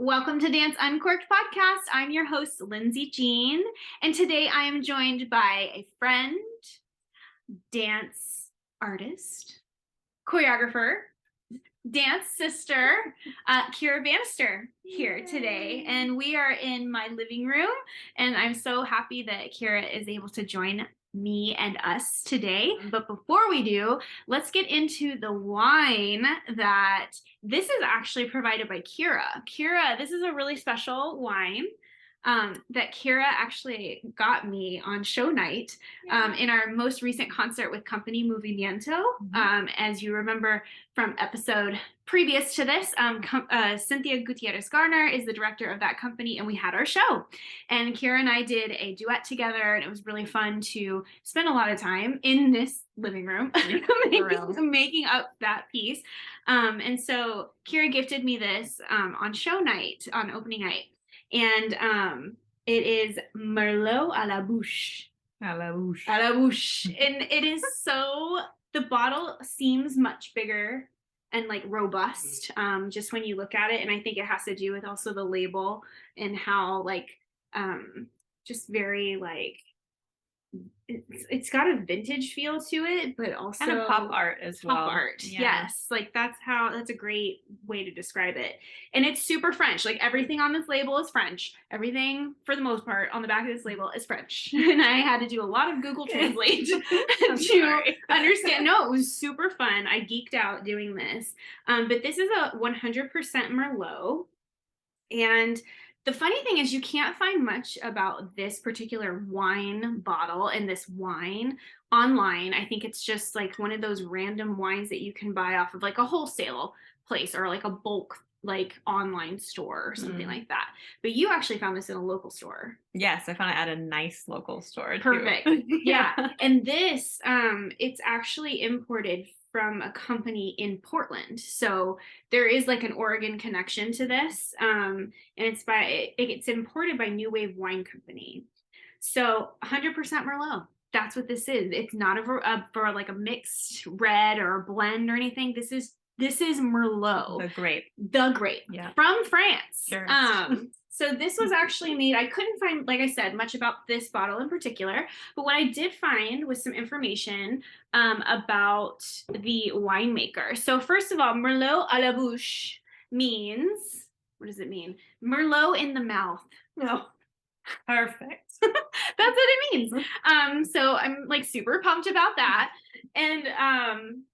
Welcome to Dance Uncorked podcast. I'm your host, Lindsay Jean, and today I am joined by a friend, dance artist, choreographer, dance sister, Kyra Bannister here today. And we are in my living room, and I'm so happy that Kyra is able to join me and us today. But before we do, let's get into the wine that this is actually provided by Kyra. Kyra, this is a really special wine that Kyra actually got me on show night in our most recent concert with Company Movimiento. As you remember from episode previous to this, Cynthia Gutierrez Garner is the director of that company, and we had our show. And Kyra and I did a duet together, and it was really fun to spend a lot of time in this living room making up that piece. And so Kyra gifted me this on show night, on opening night. And it is Merlot à la bouche. À la bouche. À la bouche. And it is so, the bottle seems much bigger and like robust just when you look at it. And I think it has to do with also the label and how like just very like, it's got a vintage feel to it, but also kind of pop art as well. Pop art, yes. Like that's a great way to describe it. And it's super French. Like everything on this label is French. Everything, for the most part, on the back of this label is French. And I had to do a lot of Google Translate to understand. No, it was super fun. I geeked out doing this. But this is a 100% Merlot. And the funny thing is you can't find much about this particular wine bottle and this wine online. I think it's just like one of those random wines that you can buy off of like a wholesale place or like a bulk like online store or something like that. But you actually found this in a local store. Yes, I found it at a nice local store. Perfect. Yeah. And this, it's actually imported from a company in Portland. So there is like an Oregon connection to this. And it's imported by New Wave Wine Company. So 100% Merlot. That's what this is. It's not for like a mixed red or a blend or anything. This is Merlot. The grape. Yeah. From France. Sure. So this was actually made, I couldn't find, like I said, much about this bottle in particular, but what I did find was some information about the winemaker. So first of all, Merlot à la bouche means, what does it mean? Merlot in the mouth. No. Perfect. That's what it means. So I'm like super pumped about that. And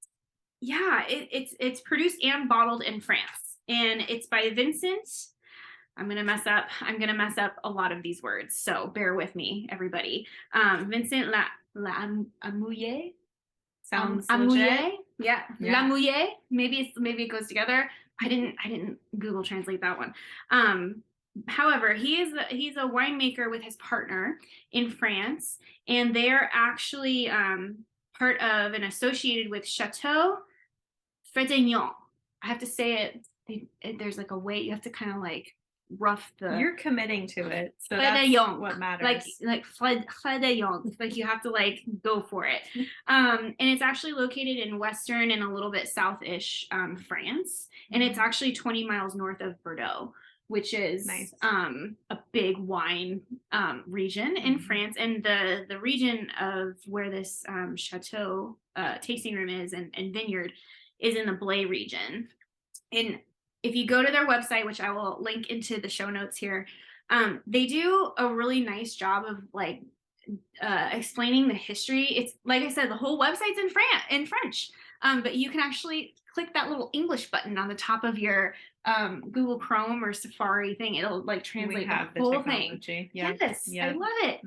yeah, it's produced and bottled in France, and it's by Vincent. I'm going to mess up a lot of these words, so bear with me, everybody. Vincent Lamouille? Sounds Amouille? Yeah. Lamouille? Maybe it goes together. I didn't Google Translate that one. However, he's a winemaker with his partner in France, and they're actually part of and associated with Chateau Fredegnon. I have to say it. There's like a way you have to kind of like rough the. You're committing to it, so that's what matters. Like Fredegnon, like you have to like go for it. And it's actually located in western and a little bit southish France, and it's actually 20 miles north of Bordeaux, which is nice. A big wine region in France, and the region of where this chateau tasting room is and vineyard is in the Blay region. And if you go to their website, which I will link into the show notes here, they do a really nice job of like explaining the history. It's like I said, the whole website's in French, but you can actually click that little English button on the top of your Google Chrome or Safari thing. It'll like translate the whole thing. Yeah. Yes, I love it.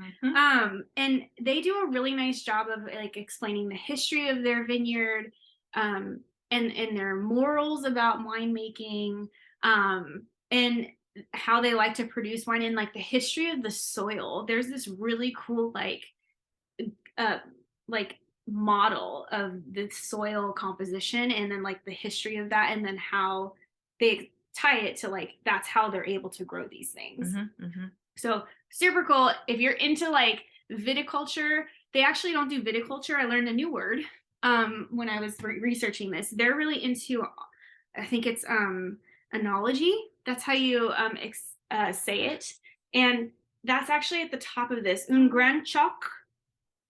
And they do a really nice job of like explaining the history of their vineyard, and their morals about winemaking, and how they like to produce wine, and like the history of the soil. There's this really cool like model of the soil composition, and then like the history of that, and then how they tie it to like that's how they're able to grow these things. So super cool. If you're into like viticulture, they actually don't do viticulture. I learned a new word when I was researching this. They're really into, I think it's enology. That's how you say it. And that's actually at the top of this. Un grand choc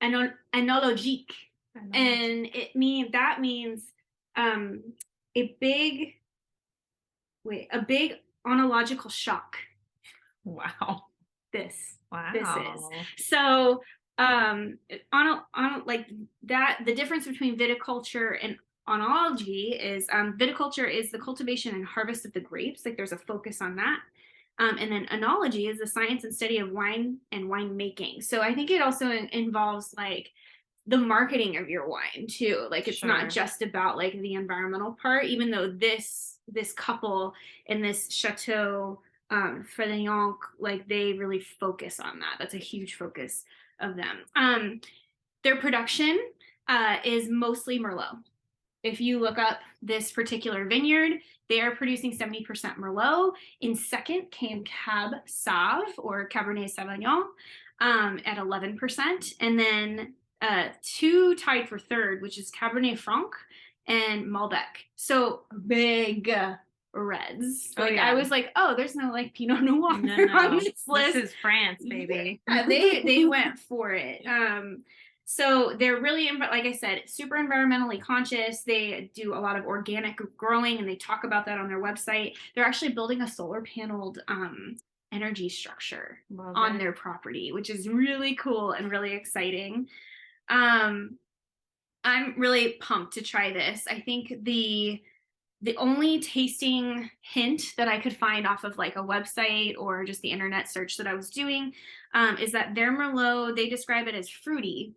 analogique. And that means a big onological shock. Wow. This Wow. is. So on like that, the difference between viticulture and onology is viticulture is the cultivation and harvest of the grapes. Like there's a focus on that. And then enology is the science and study of wine and winemaking. So I think it also involves like the marketing of your wine too. Like it's not just about like the environmental part, even though this couple in this Chateau Fredillon, like they really focus on that. That's a huge focus of them. Their production is mostly Merlot. If you look up this particular vineyard, they are producing 70% Merlot. In second came Cab Sauv or Cabernet Sauvignon at 11%. And then two tied for third, which is Cabernet Franc and Malbec. So big reds. Like I was like, oh, there's no like Pinot Noir on this list. This is France, baby. Yeah, they went for it. So they're really, like I said, super environmentally conscious. They do a lot of organic growing, and they talk about that on their website. They're actually building a solar paneled energy structure on their property, which is really cool and really exciting. I'm really pumped to try this. I think the only tasting hint that I could find off of like a website or just the internet search that I was doing is that their Merlot, they describe it as fruity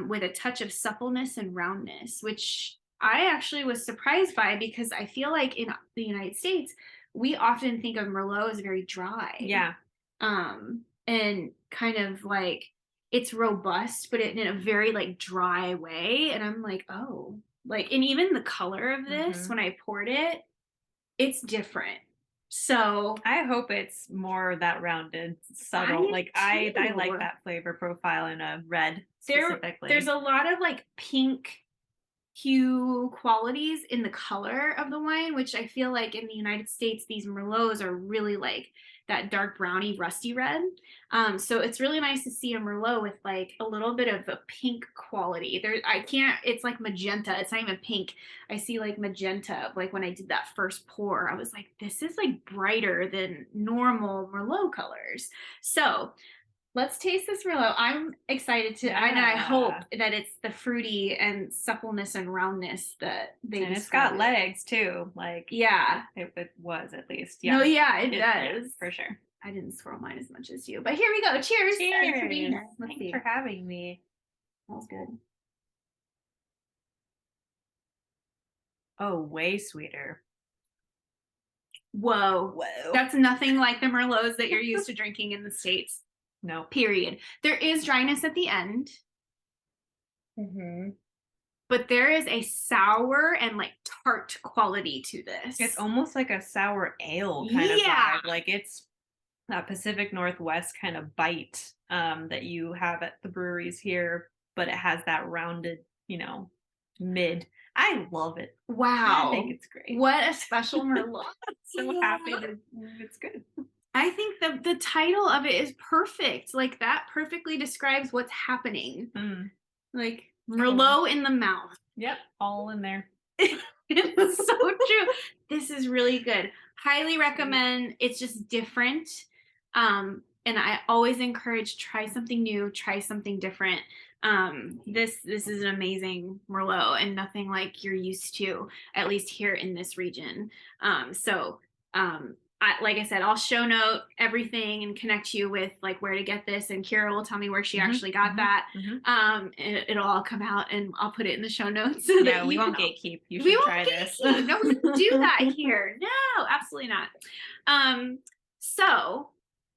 with a touch of suppleness and roundness, which I actually was surprised by because I feel like in the United States, we often think of Merlot as very dry. Yeah. And kind of like it's robust, but in a very like dry way. And I'm like, oh, like, and even the color of this, when I poured it, it's different. So I hope it's more that rounded, subtle. I like that flavor profile in a red specifically. There's a lot of like pink hue qualities in the color of the wine, which I feel like in the United States, these Merlots are really like that dark browny rusty red. So it's really nice to see a Merlot with like a little bit of a pink quality. It's like magenta. It's not even pink. I see like magenta. Like when I did that first pour, I was like, this is like brighter than normal Merlot colors. So let's taste this Merlot. I'm excited to, and I hope that it's the fruity and suppleness and roundness that they. And it's got legs too. Like it was at least. Yeah. No, yeah, it does yeah, for sure. I didn't swirl mine as much as you, but here we go. Cheers! Cheers! Thanks for having me. Smells good. Oh, way sweeter. Whoa! That's nothing like the Merlots that you're used to drinking in the States. No. Period. There is dryness at the end. But there is a sour and like tart quality to this. It's almost like a sour ale kind of vibe. Like it's that Pacific Northwest kind of bite that you have at the breweries here, but it has that rounded, mid. I love it. Wow. I think it's great. What a special Merlot. So happy that it's good. I think the title of it is perfect. Like that perfectly describes what's happening. Like Merlot in the mouth. Yep, all in there. It's so true. This is really good. Highly recommend. It's just different. And I always encourage try something new, try something different. This is an amazing Merlot and nothing like you're used to, at least here in this region. Like I said, I'll show note everything and connect you with like where to get this, and Kyra will tell me where she actually got that. It'll all come out, and I'll put it in the show notes. So yeah, we won't gatekeep. You should try this. No, we don't do that here. No, absolutely not. So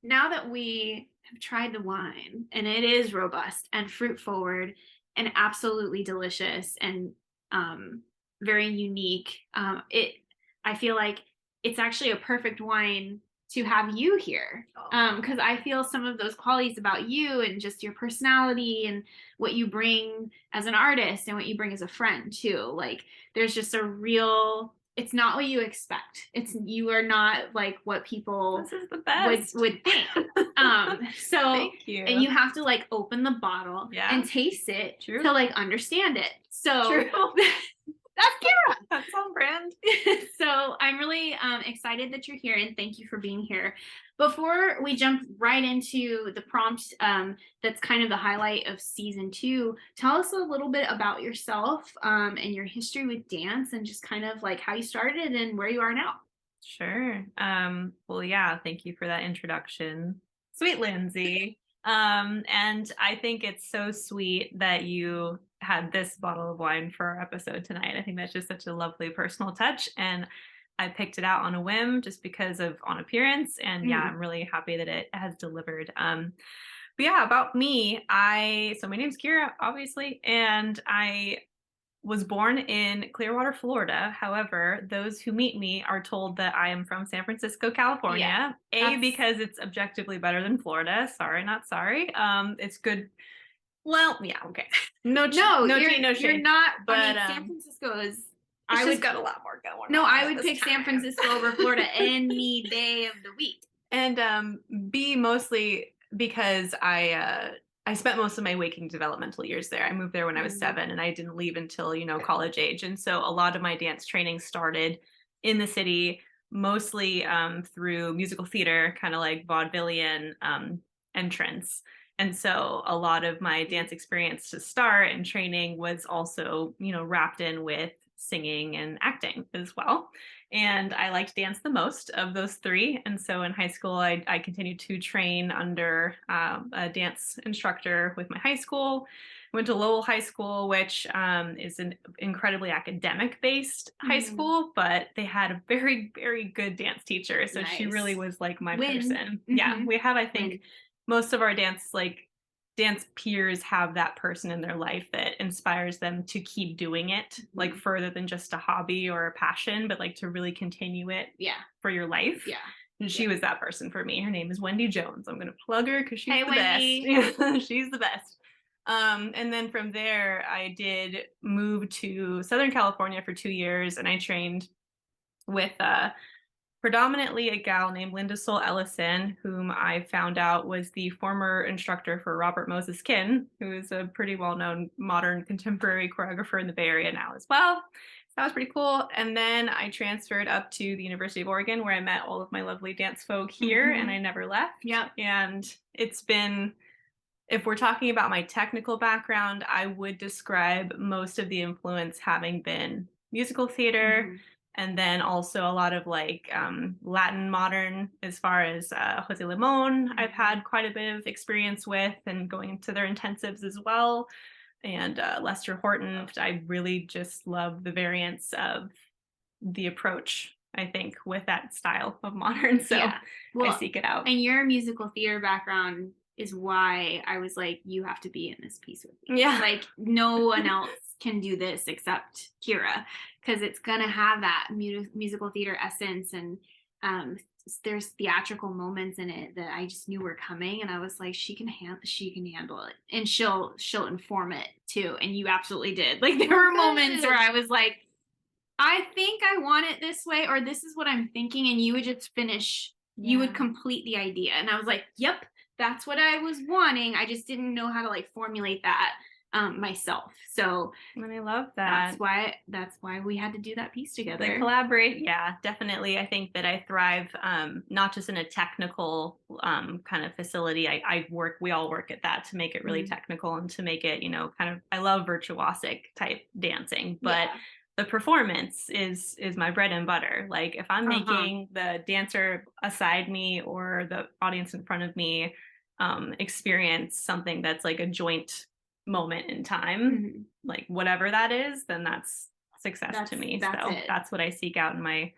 now that we have tried the wine, and it is robust and fruit forward and absolutely delicious and very unique, I feel like it's actually a perfect wine to have you here. Because I feel some of those qualities about you and just your personality and what you bring as an artist and what you bring as a friend too. Like there's just a real it's not what you expect. You are not like what people this is the best would think. So thank you. and you have to like open the bottle and taste it to like understand it. So that's Kyra. That's on brand. So I'm really excited that you're here, and thank you for being here. Before we jump right into the prompt, that's kind of the highlight of season 2, tell us a little bit about yourself and your history with dance, and just kind of like how you started and where you are now. Sure. Well, yeah, thank you for that introduction, sweet Lindsay. And I think it's so sweet that you had this bottle of wine for our episode tonight. I think that's just such a lovely personal touch, and I picked it out on a whim just because of on appearance, and yeah, I'm really happy that it has delivered. But yeah, about me, so my name's Kyra, obviously, and I was born in Clearwater, Florida. However, those who meet me are told that I am from San Francisco, California. Because it's objectively better than Florida. Sorry, not sorry. It's good. Well, yeah, okay. No tea, no shade. You're not. But I mean, San Francisco is. I would got a lot more going. No, I would pick San Francisco over Florida any day of the week. And B, mostly because I spent most of my waking developmental years there. I moved there when I was 7, and I didn't leave until, college age. And so a lot of my dance training started in the city, mostly through musical theater, kind of like vaudevillian entrance. And so a lot of my dance experience to start and training was also, wrapped in with singing and acting as well. And I liked dance the most of those 3. And so in high school, I continued to train under a dance instructor with my high school. Went to Lowell High School, which is an incredibly academic-based high school, but they had a very, very good dance teacher. So she really was like my person. Yeah, we have, I think, most of our dance peers have that person in their life that inspires them to keep doing it, like further than just a hobby or a passion, but like to really continue it for your life. Yeah. And she was that person for me. Her name is Wendy Jones. I'm going to plug her because she's the best. She's the best. And then from there, I did move to Southern California for 2 years, and I trained with predominantly a gal named Linda Soul Ellison, whom I found out was the former instructor for Robert Moses Kin, who is a pretty well-known modern contemporary choreographer in the Bay Area now as well. That was pretty cool. And then I transferred up to the University of Oregon, where I met all of my lovely dance folk here, and I never left. Yeah. And it's been, if we're talking about my technical background, I would describe most of the influence having been musical theater, and then also a lot of like Latin modern, as far as Jose Limón, I've had quite a bit of experience with, and going into their intensives as well. And Lester Horton, I really just love the variance of the approach, I think, with that style of modern. So I seek it out. And your musical theater background is why I was like, you have to be in this piece with me. Yeah. Like no one else can do this except Kyra, because it's gonna have that musical theater essence, and there's theatrical moments in it that I just knew were coming, and I was like, she can handle it, and she'll inform it too. And you absolutely did. Like there were moments where I was like, I think I want it this way, or this is what I'm thinking, and you would just finish. You would complete the idea, and I was like, yep, that's what I was wanting. I just didn't know how to like formulate that myself. So, and I love that. That's why we had to do that piece together. Like collaborate. Yeah, definitely. I think that I thrive not just in a technical kind of facility. We all work at that to make it really technical, and to make it, kind of, I love virtuosic type dancing, but the performance is my bread and butter. Like if I'm making the dancer aside me or the audience in front of me experience something that's like a joint moment in time, like whatever that is, then that's success to me. That's what I seek out in my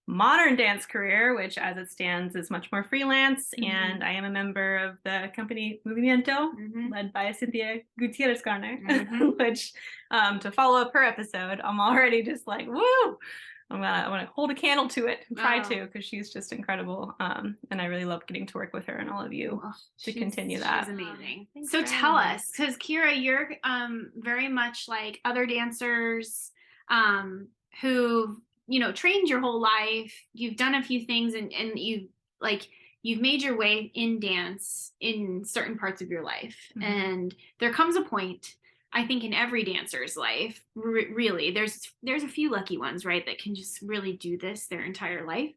modern dance career, which as it stands is much more freelance. And I am a member of the company Movimiento, led by Cynthia Gutierrez Garner, which to follow up her episode, I'm already just like, woo! I want to hold a candle to it and try to, because she's just incredible. And I really love getting to work with her and all of you to continue that. She's amazing. So tell us, because Kyra, you're very much like other dancers who trained your whole life, you've done a few things, and you've made your way in dance in certain parts of your life. And there comes a point, I think, in every dancer's life, really, there's a few lucky ones, right, that can just really do this their entire life,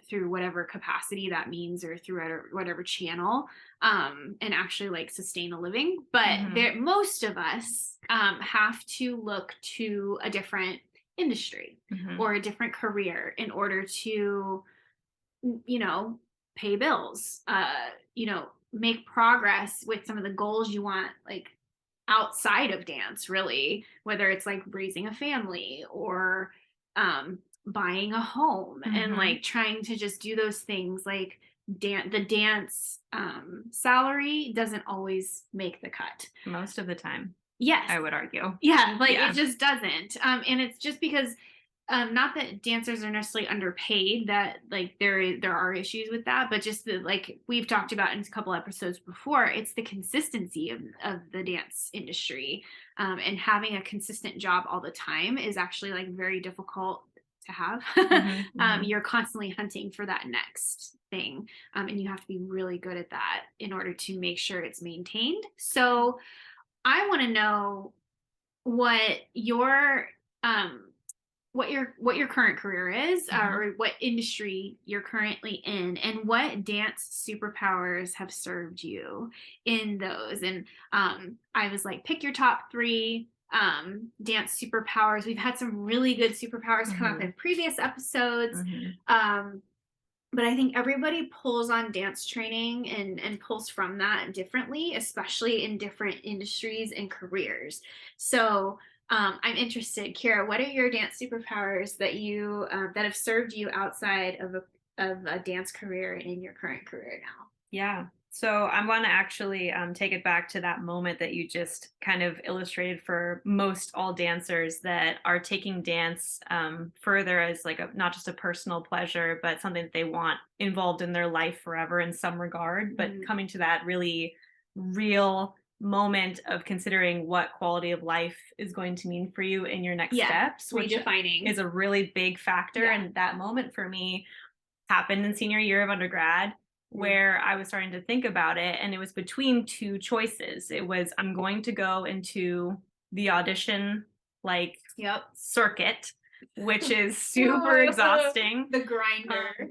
through whatever capacity that means, or through whatever channel, and actually like sustain a living. But most of us have to look to a different industry or a different career in order to, pay bills, make progress with some of the goals you want, like outside of dance, really, whether it's like raising a family or buying a home, and like trying to just do those things. Like the dance salary doesn't always make the cut most of the time. Yes, I would argue. Yeah, like it just doesn't. And it's just because not that dancers are necessarily underpaid, that like there are issues with that, but just like we've talked about in a couple episodes before, it's the consistency of the dance industry, and having a consistent job all the time is actually like very difficult to have. You're constantly hunting for that next thing, and you have to be really good at that in order to make sure it's maintained. So I want to know what your current career is, or what industry you're currently in, and what dance superpowers have served you in those. And I was like, pick your top 3 dance superpowers. We've had some really good superpowers come up in previous episodes. But I think everybody pulls on dance training and pulls from that differently, especially in different industries and careers. So I'm interested, Kyra, what are your dance superpowers that you that have served you outside of a dance career and in your current career now? Yeah. So I want to actually take it back to that moment that you just kind of illustrated for most all dancers that are taking dance further as like not just a personal pleasure, but something that they want involved in their life forever in some regard. But coming to that really real moment of considering what quality of life is going to mean for you in your next steps, which is a really big factor. And that moment for me happened in senior year of undergrad, where I was starting to think about it, and it was between 2 choices. It was, I'm going to go into the audition circuit, which is super exhausting. The grinder.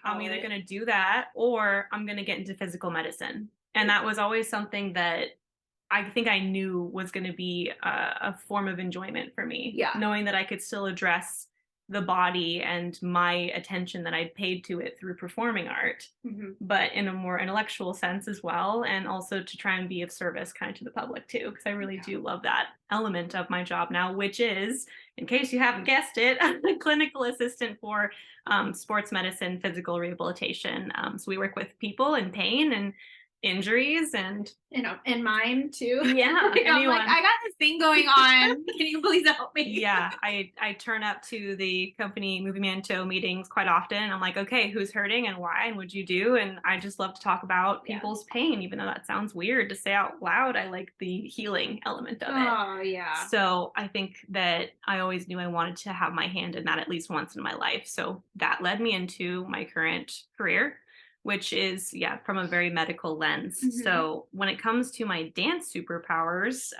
I'm either going to do that or I'm going to get into physical medicine. And that was always something that I think I knew was going to be a form of enjoyment for me. Knowing that I could still address the body and my attention that I paid to it through performing art, but in a more intellectual sense as well, and also to try and be of service kind of to the public too, because I really do love that element of my job now, which is, in case you haven't guessed it, I'm a clinical assistant for sports medicine, physical rehabilitation. So we work with people in pain and injuries, and mine too. Yeah. I'm like, I got this thing going on. Can you please help me? Yeah. I turn up to the company movimiento meetings quite often. I'm like, okay, who's hurting and why and what'd you do? And I just love to talk about people's pain, even though that sounds weird to say out loud. I like the healing element of it. Oh yeah. So I think that I always knew I wanted to have my hand in that at least once in my life. So that led me into my current career, which is, from a very medical lens. So when it comes to my dance superpowers,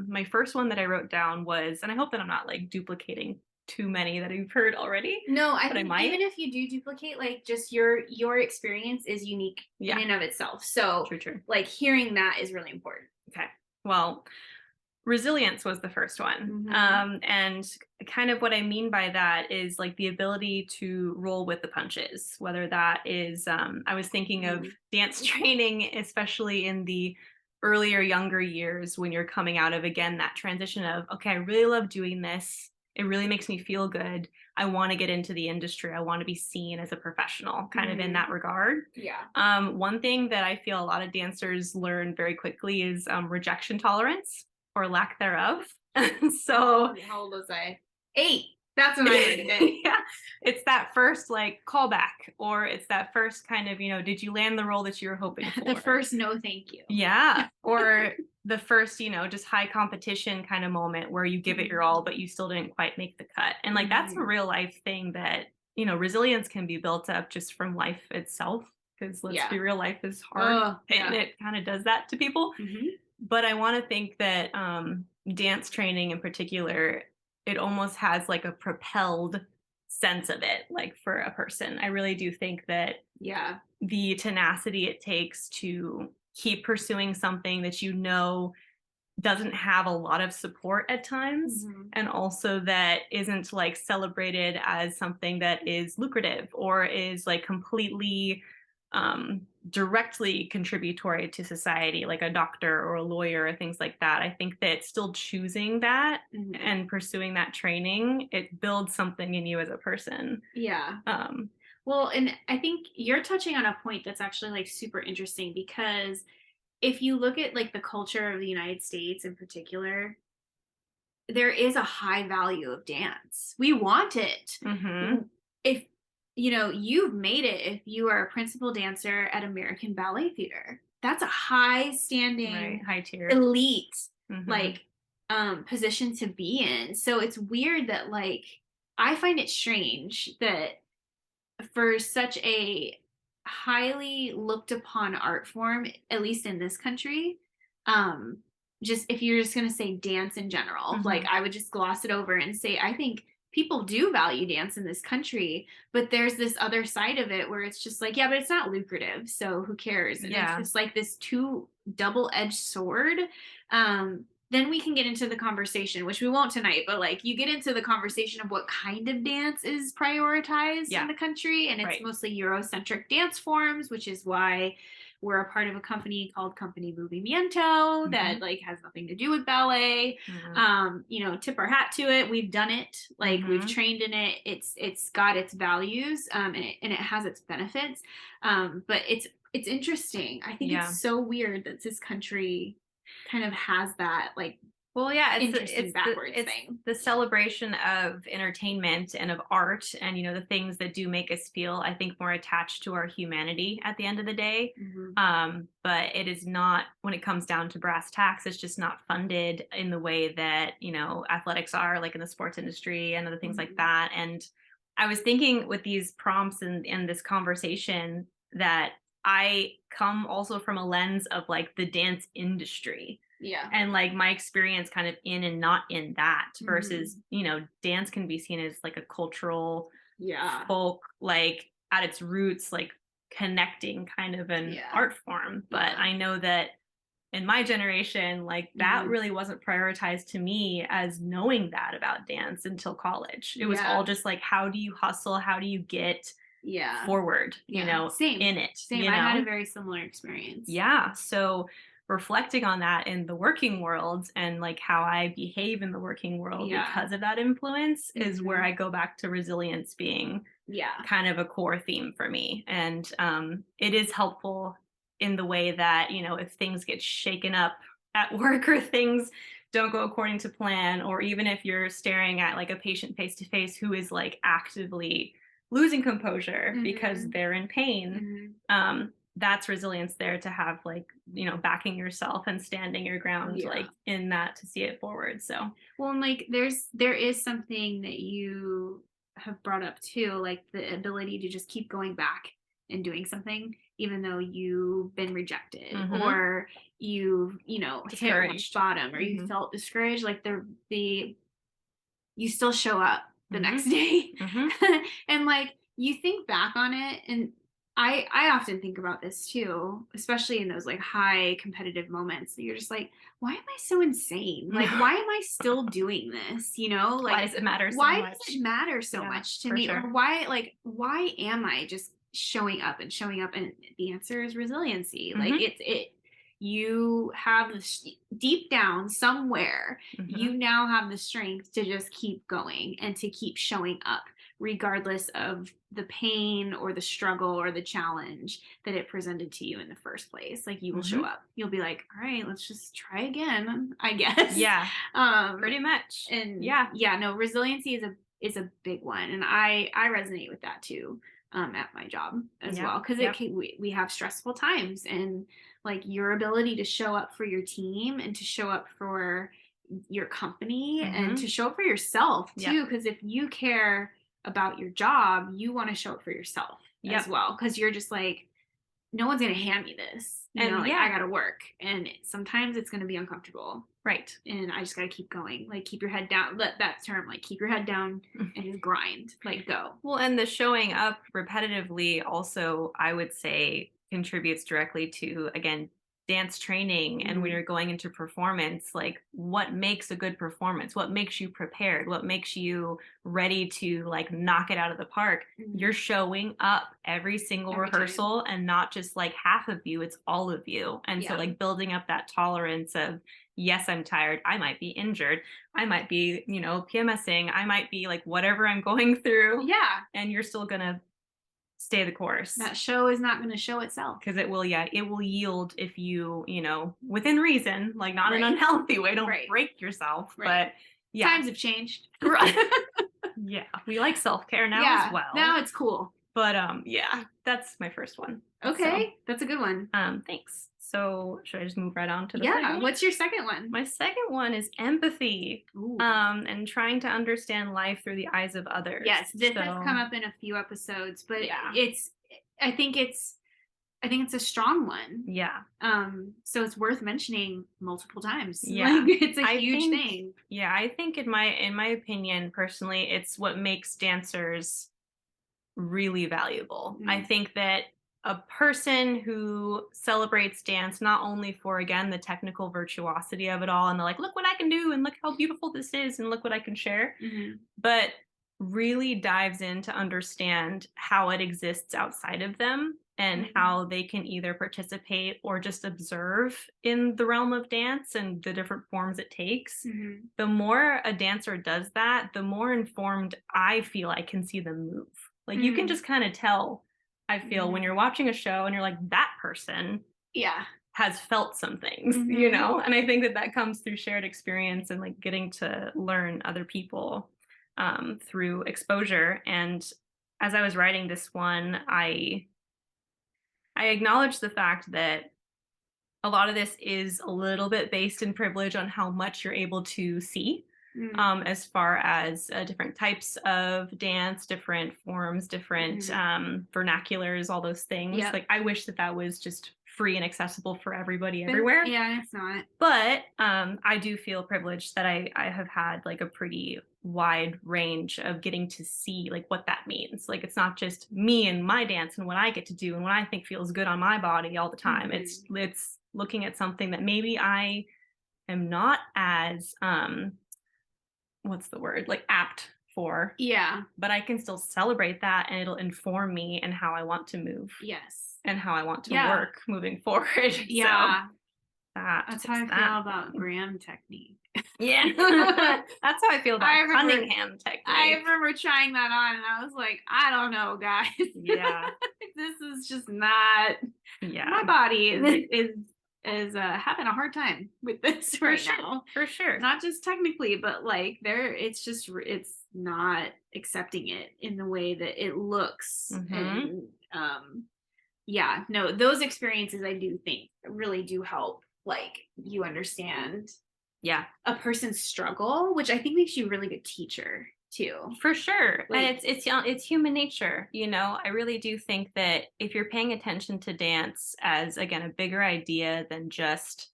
my first one that I wrote down was, and I hope that I'm not like duplicating too many that you've heard already. No, I think even if you do duplicate, like just your experience is unique in and of itself. So true. Like hearing that is really important. Okay. Well, resilience was the first one. And kind of what I mean by that is like the ability to roll with the punches, whether that is, I was thinking of dance training, especially in the earlier, younger years when you're coming out of, again, that transition of, okay, I really love doing this. It really makes me feel good. I want to get into the industry. I want to be seen as a professional, kind of in that regard. One thing that I feel a lot of dancers learn very quickly is rejection tolerance, or lack thereof. So how old was I? 8. That's when I learned it. Yeah. It's that first like callback, or it's that first kind of, did you land the role that you were hoping for? The first no thank you. Yeah. Or the first, just high competition kind of moment where you give it your all, but you still didn't quite make the cut. And like that's a real life thing that, resilience can be built up just from life itself. Because let's be real, life is hard and it kind of does that to people. But I want to think that dance training in particular, it almost has like a propelled sense of it, like for a person. I really do think that the tenacity it takes to keep pursuing something that doesn't have a lot of support at times, and also that isn't like celebrated as something that is lucrative or is like completely directly contributory to society, like a doctor or a lawyer or things like that. I think that still choosing that and pursuing that training, it builds something in you as a person. Well, and I think you're touching on a point that's actually like super interesting, because if you look at like the culture of the United States in particular, there is a high value of dance. We want it. If you've made it, if you are a principal dancer at American Ballet Theater, that's a high standing, high tier, elite, like position to be in. So it's weird that like I find it strange that for such a highly looked upon art form, at least in this country, just if you're just going to say dance in general, like I would just gloss it over and say, I think people do value dance in this country, but there's this other side of it where it's just like, yeah, but it's not lucrative, so who cares? And it's just like this two double-edged sword. Then we can get into the conversation, which we won't tonight, but like you get into the conversation of what kind of dance is prioritized in the country, and it's mostly Eurocentric dance forms, which is why we're a part of a company called Company Movimiento that like has nothing to do with ballet. Tip our hat to it. We've done it. Like we've trained in it. It's got its values, and it has its benefits. But it's interesting. I think it's so weird that this country kind of has that like it's backwards thing. The celebration of entertainment and of art and the things that do make us feel, I think, more attached to our humanity at the end of the day. But it is not, when it comes down to brass tacks, it's just not funded in the way that athletics are, like in the sports industry and other things like that. And I was thinking with these prompts and this conversation that I come also from a lens of like the dance industry. And like my experience kind of in and not in that versus, dance can be seen as like a cultural folk, like at its roots, like connecting kind of an art form. But I know that in my generation, like that really wasn't prioritized to me as knowing that about dance until college. It was all just like, how do you hustle? How do you get forward, Same. in it? Same. I had a very similar experience. So reflecting on that in the working world and like how I behave in the working world because of that influence is where I go back to resilience being kind of a core theme for me. And it is helpful in the way that, if things get shaken up at work or things don't go according to plan, or even if you're staring at like a patient face to face who is like actively losing composure because they're in pain, that's resilience there to have, like, backing yourself and standing your ground, like in that, to see it forward. So, well, and like there is something that you have brought up too, like the ability to just keep going back and doing something, even though you've been rejected or you've, hit rock bottom or you felt discouraged, like you still show up the next day. And like, you think back on it, and I often think about this too, especially in those like high competitive moments. You're just like, why am I so insane? Like, why am I still doing this? Like, why does it matter so why much? does it matter so much to me? Sure. Or why am I just showing up and showing up? And the answer is resiliency. Like you have this deep down somewhere, you now have the strength to just keep going and to keep showing up, regardless of the pain or the struggle or the challenge that it presented to you in the first place. Like, you will show up. You'll be like, all right, let's just try again, I guess. Yeah. Pretty much. And no, resiliency is a big one. And I resonate with that too, at my job as well. Cause we have stressful times, and like your ability to show up for your team and to show up for your company and to show up for yourself too. Cause if you care about your job, you want to show up for yourself as well. Cause you're just like, no one's going to hand me this. You know, like, I got to work. And sometimes it's going to be uncomfortable. Right. And I just got to keep going. Like, keep your head down. Let that term, like, keep your head down and just grind. Like, go. Well, and the showing up repetitively also, I would say, contributes directly to, again, dance training. And when you're going into performance, like, what makes a good performance? What makes you prepared? What makes you ready to like knock it out of the park? You're showing up every single rehearsal time. And not just like half of you, it's all of you. And so like building up that tolerance of, yes, I'm tired. I might be injured. I might be, you know, PMSing. I might be like whatever I'm going through. Yeah. And you're still going to stay the course. That show is not going to show itself. Because it will, it will yield if you, you know, within reason, like not in an unhealthy way. Don't break yourself. But times have changed. Right. We like self-care now as well. Now it's cool. But that's my first one. Okay. So, that's a good one. Thanks. So should I just move right on to the second one? What's your second one? My second one is empathy. And trying to understand life through the eyes of others. Yes, this has come up in a few episodes, but I think it's a strong one. Yeah. So it's worth mentioning multiple times. Yeah. Like, it's a huge thing. Yeah, I think in my opinion, personally, it's what makes dancers really valuable. I think that a person who celebrates dance not only for, again, the technical virtuosity of it all, and they're like, look what I can do, and look how beautiful this is, and look what I can share, but really dives in to understand how it exists outside of them and how they can either participate or just observe in the realm of dance and the different forms it takes. The more a dancer does that, the more informed I feel I can see them move. Like you can just kind of tell, I feel, when you're watching a show and you're like, that person has felt some things, you know? And I think that comes through shared experience and like getting to learn other people through exposure. And as I was writing this one, I acknowledged the fact that a lot of this is a little bit based in privilege on how much you're able to see. As far as different types of dance, different forms, different vernaculars, all those things. Like I wish that was just free and accessible for everybody everywhere. Yeah, it's not. But I do feel privileged that I have had like a pretty wide range of getting to see like what that means. Like it's not just me and my dance and what I get to do and what I think feels good on my body all the time. It's looking at something that maybe I am not as what's the word, like apt for. But I can still celebrate that and it'll inform me and how I want to move. And how I want to work moving forward. So that's how I feel about Graham technique. That's how I feel about Cunningham technique. I remember trying that on and I was like, I don't know, guys. This is just not my body is having a hard time with this now. For sure. Not just technically, but like it's not accepting it in the way that it looks. And those experiences I do think really do help, like you understand a person's struggle, which I think makes you a really good teacher too. For sure. Like, and it's human nature, you know. I really do think that if you're paying attention to dance as, again, a bigger idea than just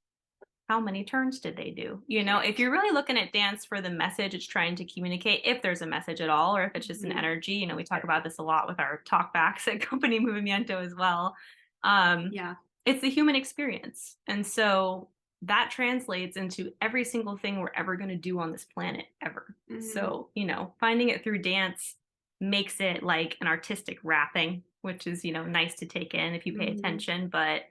how many turns did they do, you know, if you're really looking at dance for the message it's trying to communicate, if there's a message at all, or if it's just an energy, you know, we talk about this a lot with our talkbacks at Company Movimiento as well. It's the human experience. And so that translates into every single thing we're ever going to do on this planet ever. So, you know, finding it through dance makes it like an artistic wrapping, which is, you know, nice to take in if you pay attention. But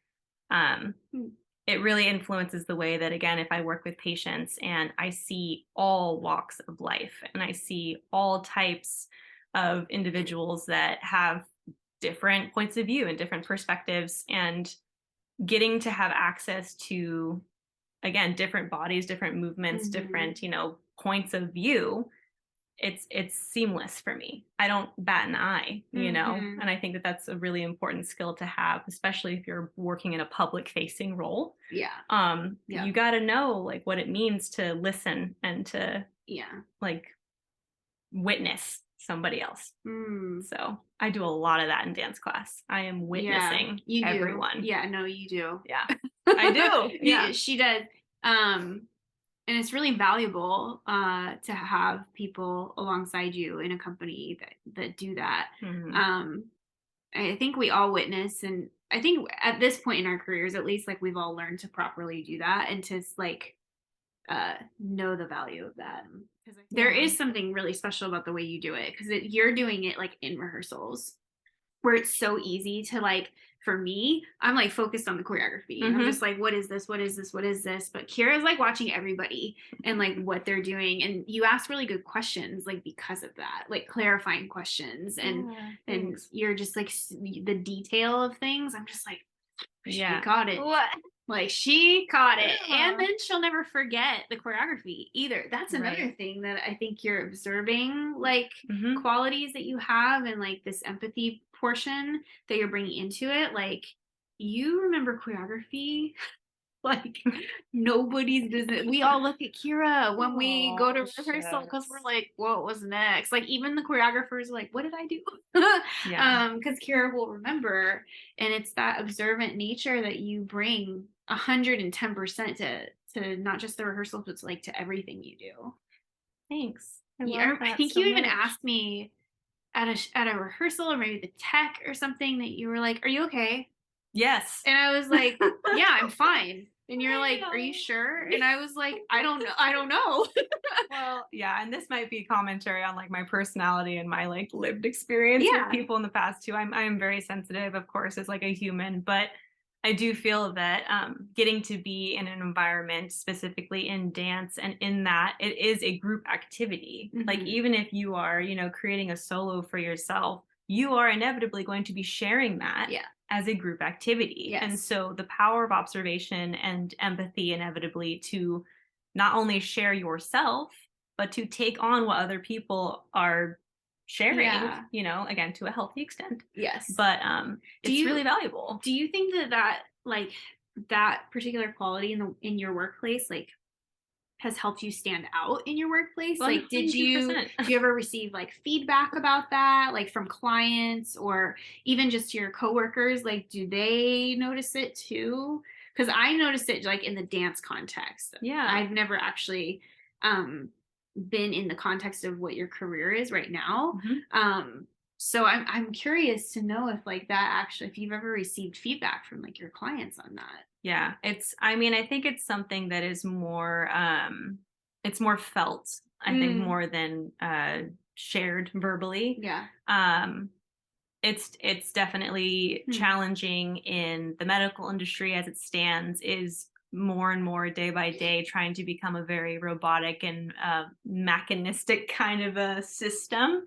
it really influences the way that, again, if I work with patients and I see all walks of life and I see all types of individuals that have different points of view and different perspectives, and getting to have access to, again, different bodies, different movements, different, you know, points of view, it's seamless for me. I don't bat an eye, you know? Mhm. And I think that that's a really important skill to have, especially if you're working in a public facing role. Yeah. Yeah. You got to know like what it means to listen and to Yeah. like witness somebody else. Mm. So I do a lot of that in dance class. I am Yeah, witnessing you do. everyone. Yeah, no, you do. Yeah, I do. Yeah. She does. And it's really valuable to have people alongside you in a company that do that. Mhm. I think we all witness, and I think at this point in our careers, at least, like we've all learned to properly do that and to like know the value of that. Because there Yeah. is something really special about the way you do it, because you're doing it like in rehearsals where it's so easy to like, for me, I'm like focused on the choreography. I'm Mhm. just like, what is this? What is this? What is this? But Kira's like watching everybody and like what they're doing. And you ask really good questions, like because of that, like clarifying questions. And Yeah, and thanks. you're just like the detail of things. I'm just like, she Yeah. got it. What? Like she caught it. Yeah. And then she'll never forget the choreography either. That's another Right. thing that I think you're observing, like Mhm. qualities that you have and like this empathy portion that you're bringing into it. Like you remember choreography like nobody's business. We all look at Kira when we go to Oh, rehearsal because we're shucks. like, what was next? Like even the choreographers are like, what did I do? Yeah. Because Kira will remember, and it's that observant nature that you bring 110% to not just the rehearsals, but to, like to everything you do. Thanks. I love Yeah, I that think so you even much. asked me at a rehearsal or maybe the tech or something that you were like, "Are you okay?" Yes. And I was like, "Yeah, I'm fine." And you're I like, "Are you know. sure?" And I was like, "I don't know. I don't know." Well, yeah, and this might be commentary on like my personality and my like lived experience with Yeah. people in the past too. I am very sensitive, of course, as like a human, but I do feel that getting to be in an environment, specifically in dance, and in that it is a group activity. Like Mhm. even if you are, you know, creating a solo for yourself, you are inevitably going to be sharing that Yeah. as a group activity. And Yes. so the power of observation and empathy inevitably to not only share yourself, but to take on what other people are sharing, Yeah. you know, again, to a healthy extent. Yes. But Do it's really you valuable. do you think that like that particular quality in your workplace like has helped you stand out in your workplace? Like, do 100%. you ever receive like feedback about that, like from clients or even just your coworkers? Like, do they notice it too? Because I noticed it like in the dance context. Yeah. I've never actually um, been in the context of what your career is right now. Mhm. So I'm curious to know if like that actually if you've ever received feedback from like your clients on that. Yeah. I mean, I think it's something that is more it's more felt, I think, Mm, more than shared verbally. yeah. Um it's definitely Hmm. challenging in the medical industry as it stands, is more and more day by day trying to become a very robotic and mechanistic kind of a system.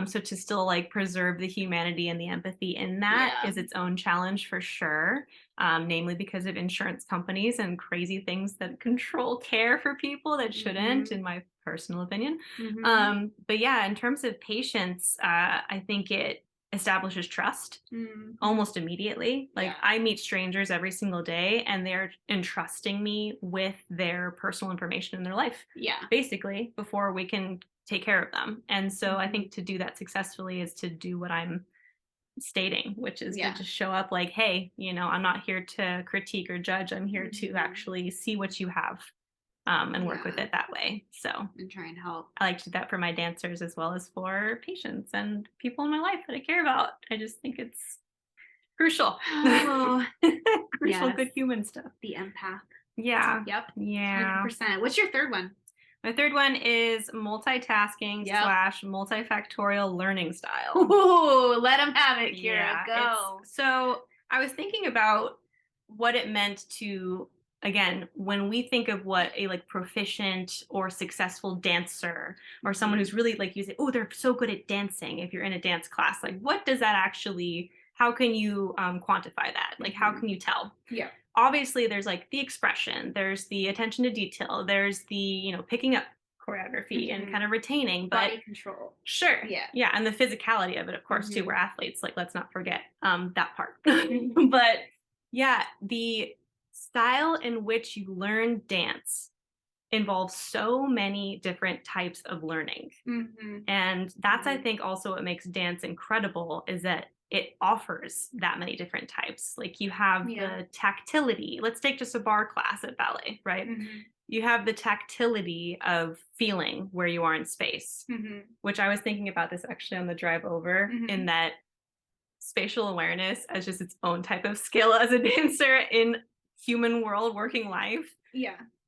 So to still like preserve the humanity and the empathy in that Yeah. is its own challenge for sure. Namely because of insurance companies and crazy things that control care for people that shouldn't, Mhm. in my personal opinion. Mhm. But yeah, in terms of patients, I think it establishes trust Mhm. almost immediately. Like Yeah. I meet strangers every single day and they're entrusting me with their personal information in their life, Yeah. basically, before we can take care of them. And so I Mhm. think to do that successfully is to do what I'm stating, which is to Yeah. just show up like, hey, you know, I'm not here to critique or judge. I'm here to Mhm. actually see what you have and work with Yeah. it that way. So And try and help. I like to do that for my dancers as well as for patients and people in my life that I care about. I just think it's crucial. Oh, Crucial yes. good human stuff. The empath. Yeah. Yep. Yeah. 100%. What's your third one? My third one is multitasking Yep. slash multifactorial learning style. Ooh, let them have it, Kira. Yeah, it's Go. so I was thinking about what it meant to, again, when we think of what a like proficient or successful dancer or someone Mhm. who's really like you say, oh, they're so good at dancing. If you're in a dance class, like what does that actually? How can you quantify that? Like how Mhm. can you tell? Yeah. Obviously, there's like the expression, there's the attention to detail, there's the, you know, picking up choreography and kind of retaining, but body control. sure. Yeah. Yeah. And the physicality of it, of course, too. We're athletes. Like, let's not forget that part. But yeah, the style in which you learn dance involves so many different types of learning. And that's, I think, also what makes dance incredible is that it offers that many different types. Like you have the tactility. Let's take just a bar class at ballet, right? You have the tactility of feeling where you are in space, which I was thinking about this actually on the drive over, in that spatial awareness as just its own type of skill as a dancer in human world working life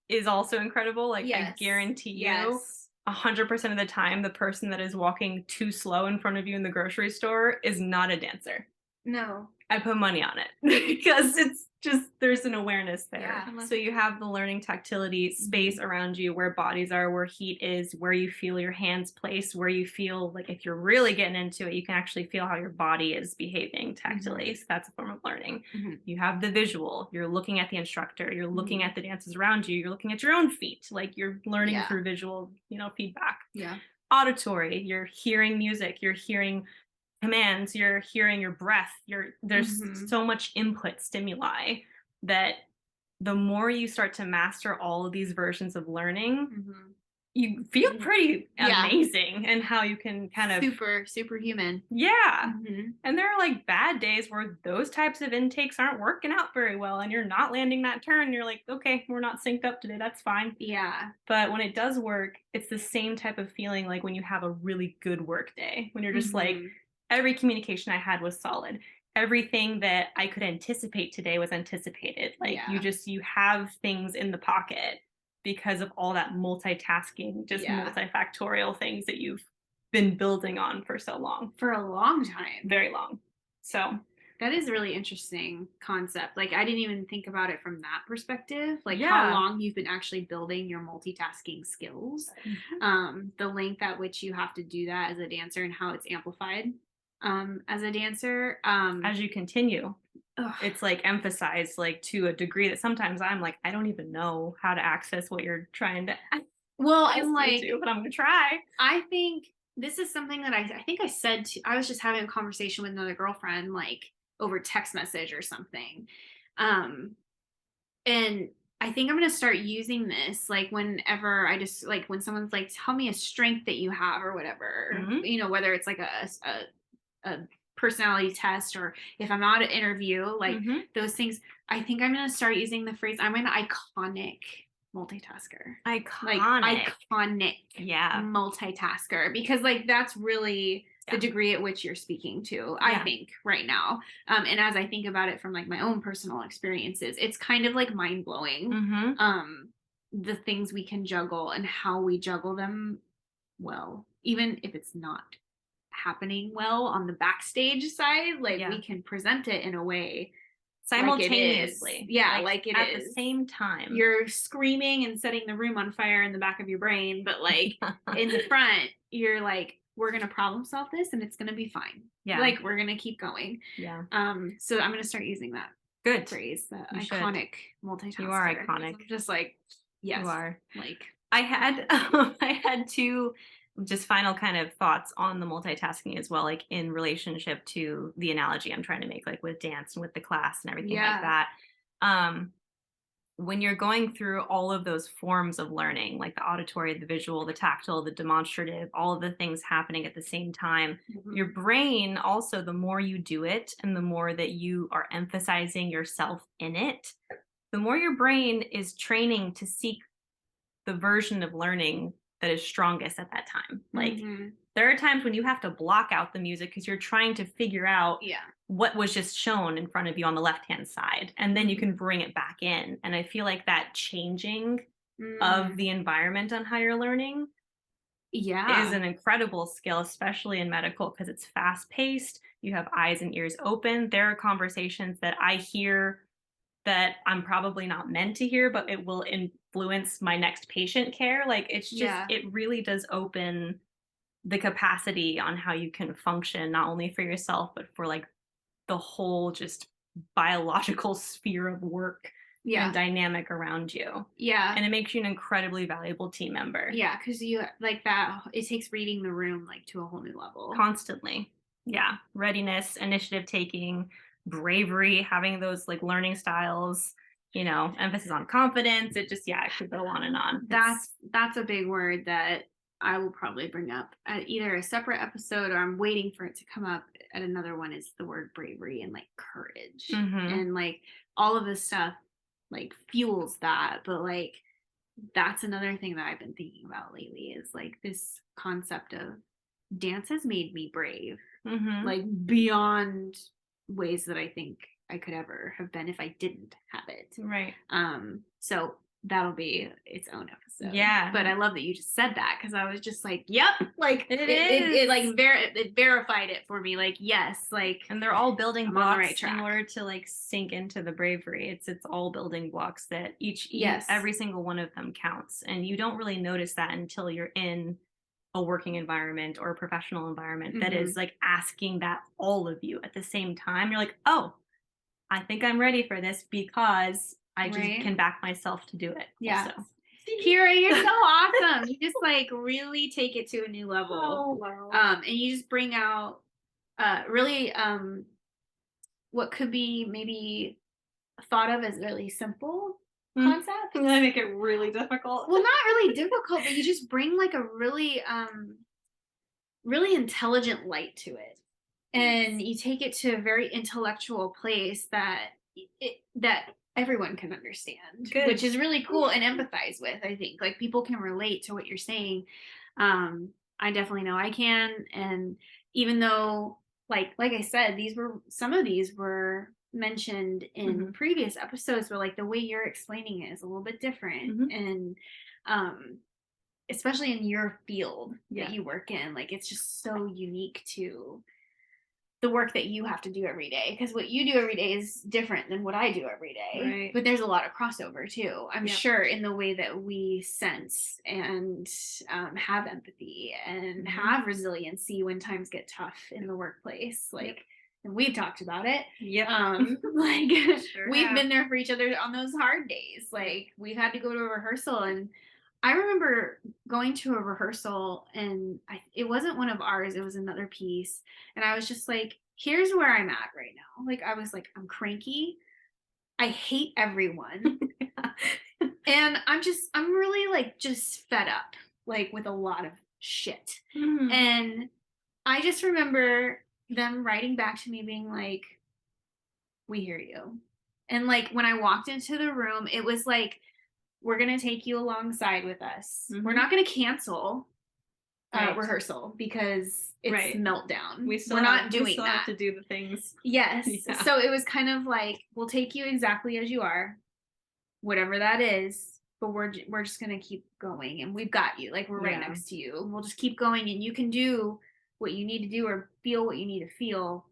is also incredible. Like I guarantee you 100% of the time, the person that is walking too slow in front of you in the grocery store is not a dancer. No. I put money on it because it's just, there's an awareness there. Yeah. So you have the learning tactility, space around you, where bodies are, where heat is, where you feel your hands placed, where you feel like if you're really getting into it, you can actually feel how your body is behaving tactilely. So that's a form of learning. You have the visual. You're looking at the instructor. You're looking at the dancers around you. You're looking at your own feet. Like you're learning through visual, feedback. Auditory. You're hearing music. You're hearing commands, you're hearing your breath, there's so much input stimuli that the more you start to master all of these versions of learning, you feel pretty amazing and how you can kind of superhuman. And there are like bad days where those types of intakes aren't working out very well and you're not landing that turn. You're like, okay, we're not synced up today, that's fine. But when it does work, it's the same type of feeling like when you have a really good work day, when you're just like, every communication I had was solid. Everything that I could anticipate today was anticipated. Like you have things in the pocket because of all that multitasking, just multifactorial things that you've been building on for so long. For a long time. Very long. So that is a really interesting concept. Like I didn't even think about it from that perspective. Like how long you've been actually building your multitasking skills. The length at which you have to do that as a dancer and how it's amplified. As a dancer, as you continue, it's like emphasized like to a degree that sometimes I'm like, I don't even know how to access what you're trying to. Well, I'm like, but I'm gonna try. I think this is something that I think I said I was just having a conversation with another girlfriend, like over text message or something, and I think I'm gonna start using this like whenever I just like when someone's like, tell me a strength that you have or whatever, whether it's like a personality test or if I'm not an interview, like those things. I think I'm going to start using the phrase, I'm an iconic multitasker. Iconic multitasker, because like that's really the degree at which you're speaking to, I think right now. And as I think about it from like my own personal experiences, it's kind of like mind blowing. The things we can juggle and how we juggle them well, even if it's not happening well on the backstage side, like we can present it in a way simultaneously, like it at is the same time. You're screaming and setting the room on fire in the back of your brain, but like in the front you're like, we're gonna problem solve this and it's gonna be fine. Like we're gonna keep going. So I'm gonna start using that good phrase, the iconic multitasker. You are iconic. I'm just like, yes, you are. Like I had two just final kind of thoughts on the multitasking as well, like in relationship to the analogy I'm trying to make, like with dance and with the class and everything like that. When you're going through all of those forms of learning, like the auditory, the visual, the tactile, the demonstrative, all of the things happening at the same time, your brain also, the more you do it and the more that you are emphasizing yourself in it, the more your brain is training to seek the version of learning that is strongest at that time. Like there are times when you have to block out the music because you're trying to figure out what was just shown in front of you on the left-hand side, and then you can bring it back in. And I feel like that changing of the environment on how you're learning is an incredible skill, especially in medical, because it's fast-paced. You have eyes and ears open. There are conversations that I hear that I'm probably not meant to hear, but it will influence my next patient care. Like it's just, it really does open the capacity on how you can function, not only for yourself, but for like the whole just biological sphere of work and dynamic around you. Yeah. And it makes you an incredibly valuable team member. Yeah, because you like that, it takes reading the room like to a whole new level. Constantly. Yeah. Readiness, initiative taking, bravery, having those like learning styles, you know, emphasis on confidence. It just, yeah, it could go on and on. That's a big word that I will probably bring up at either a separate episode, or I'm waiting for it to come up at another one, is the word bravery and like courage. And like all of this stuff like fuels that. But like that's another thing that I've been thinking about lately, is like this concept of dance has made me brave, like beyond ways that I think I could ever have been if I didn't have it. Right. So that'll be its own episode. Yeah. But I love that you just said that, because I was just like, yep, like it like it verified it for me. Like, yes, like, and they're all building I'm on the blocks right track. in order to like sink into the bravery. It's all building blocks that Yes. every single one of them counts. And you don't really notice that until you're in a working environment or a professional environment that is like asking that all of you at the same time. You're like, oh, I think I'm ready for this because I just can back myself to do it. Yeah. Also. Kyra, you're so awesome. You just like really take it to a new level. Oh, wow. And you just bring out really what could be maybe thought of as really simple concepts. I make it really difficult. Well, not really difficult, but you just bring like a really really intelligent light to it. And you take it to a very intellectual place that everyone can understand. Good. Which is really cool and empathize with. I think like people can relate to what you're saying. I definitely know I can. And even though like I said, some of these were mentioned in previous episodes, but like the way you're explaining it is a little bit different. And especially in your field that you work in, like it's just so unique to the work that you have to do every day, because what you do every day is different than what I do every day. Right. But there's a lot of crossover too, I'm sure, in the way that we sense and have empathy and have resiliency when times get tough in the workplace. Like, and we've talked about it. Like we've been there for each other on those hard days. Like we've had to go to a rehearsal, and I remember going to a rehearsal, and it wasn't one of ours, it was another piece. And I was just like, here's where I'm at right now. Like, I was like, I'm cranky. I hate everyone. And I'm really like just fed up, like with a lot of shit. And I just remember them writing back to me being like, we hear you. And like when I walked into the room, it was like, we're going to take you alongside with us. We're not going to cancel rehearsal because it's meltdown. We're not doing that. Have to do the things. Yes. Yeah. So it was kind of like, we'll take you exactly as you are, whatever that is, but we're just going to keep going, and we've got you. Like, we're right next to you. We'll just keep going, and you can do what you need to do or feel what you need to feel,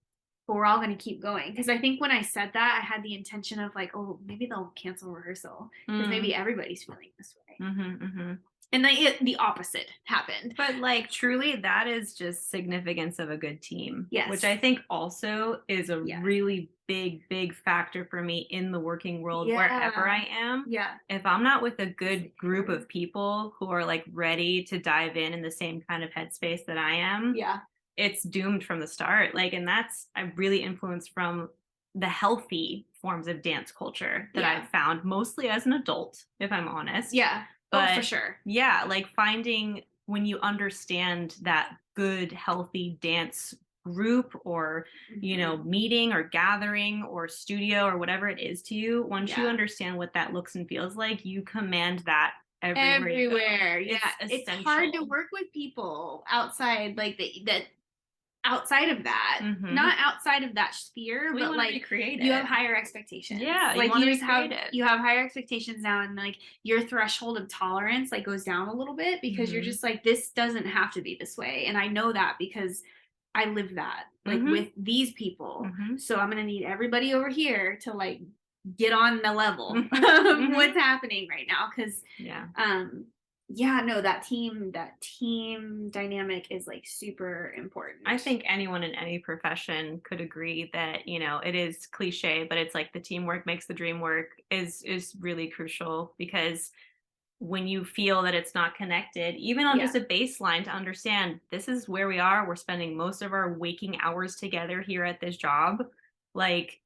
but we're all going to keep going. Because I think when I said that, I had the intention of like, oh, maybe they'll cancel rehearsal because maybe everybody's feeling this way. And the opposite happened. But like, truly, that is just significance of a good team. Yes. Which I think also is a really big factor for me in the working world wherever I am. Yeah. If I'm not with a good group of people who are like ready to dive in the same kind of headspace that I am, it's doomed from the start. Like, and that's, I really influenced from the healthy forms of dance culture that I've found, mostly as an adult, if I'm honest. Yeah. But for sure. Yeah, like finding when you understand that good, healthy dance group or, you know, meeting or gathering or studio or whatever it is to you, once you understand what that looks and feels like, you command that everywhere. Yeah. It's hard to work with people outside, like that outside of that, not outside of that sphere, but like you have higher expectations. Yeah, like you have higher expectations now, and like your threshold of tolerance like goes down a little bit because you're just like, this doesn't have to be this way, and I know that because I live that like with these people. So I'm gonna need everybody over here to like get on the level of what's happening right now, because Yeah, no, that team dynamic is like super important. I think anyone in any profession could agree that, it is cliche, but it's like the teamwork makes the dream work is really crucial because when you feel that it's not connected, even on Yeah, just a baseline to understand this is where we are, we're spending most of our waking hours together here at this job. Like,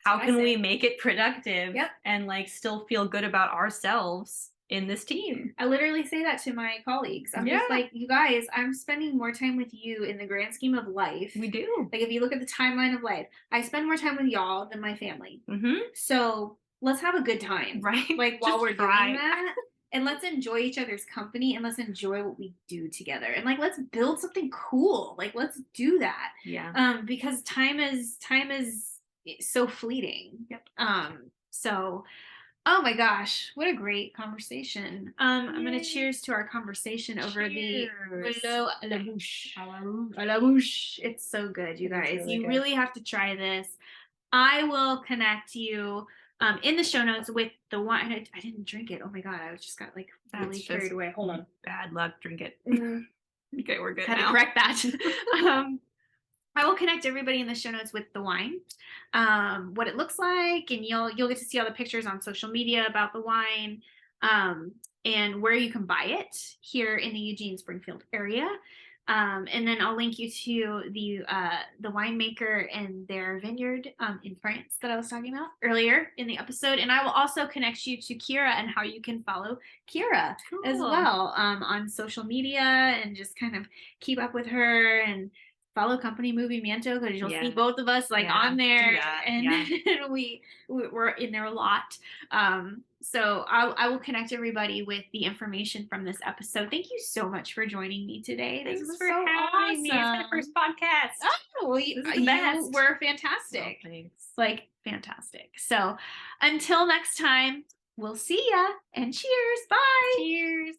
that's how what I can we say. make it productive Yep. and like still feel good about ourselves in this team? I literally say that to my colleagues. I'm just Yeah, like, you guys, I'm spending more time with you in the grand scheme of life. we do. Like, if you look at the timeline of life, I spend more time with y'all than my family. Hmm. So let's have a good time, Right? like while Just we're doing try. that. And let's enjoy each other's company and let's enjoy what we do together. And like let's build something cool. Like let's do that. Yeah. Because time is so fleeting. Yep. So oh my gosh, what a great conversation. I'm gonna Yay. cheers to our conversation over the Cheers. Merlot à la bouche. À la bouche. It's so good, you It is guys. really You good. really have to try this. I will connect you in the show notes with the wine. I didn't drink it. Oh my god, I just got like really That's carried just away. Hold on. bad luck. Drink it. Mm, Okay, we're good had to now. correct that. um, I will connect everybody in the show notes with the wine, what it looks like, and you'll get to see all the pictures on social media about the wine, and where you can buy it here in the Eugene Springfield area. And then I'll link you to the winemaker and their vineyard in France that I was talking about earlier in the episode. And I will also connect you to Kyra and how you can follow Kyra as Cool. well on social media and just kind of keep up with her and follow Company Movie Manto because you'll see Yeah. both of us like Yeah, on do there that. and Yeah. we're in there a lot. So I will connect everybody with the information from this episode. Thank you so much for joining me today. This Thanks was for so having me. It's my first awesome. podcast. Oh, well, This is the you best. were Oh, fantastic. thanks. Like fantastic. So until next time, we'll see ya and cheers. Bye. Cheers.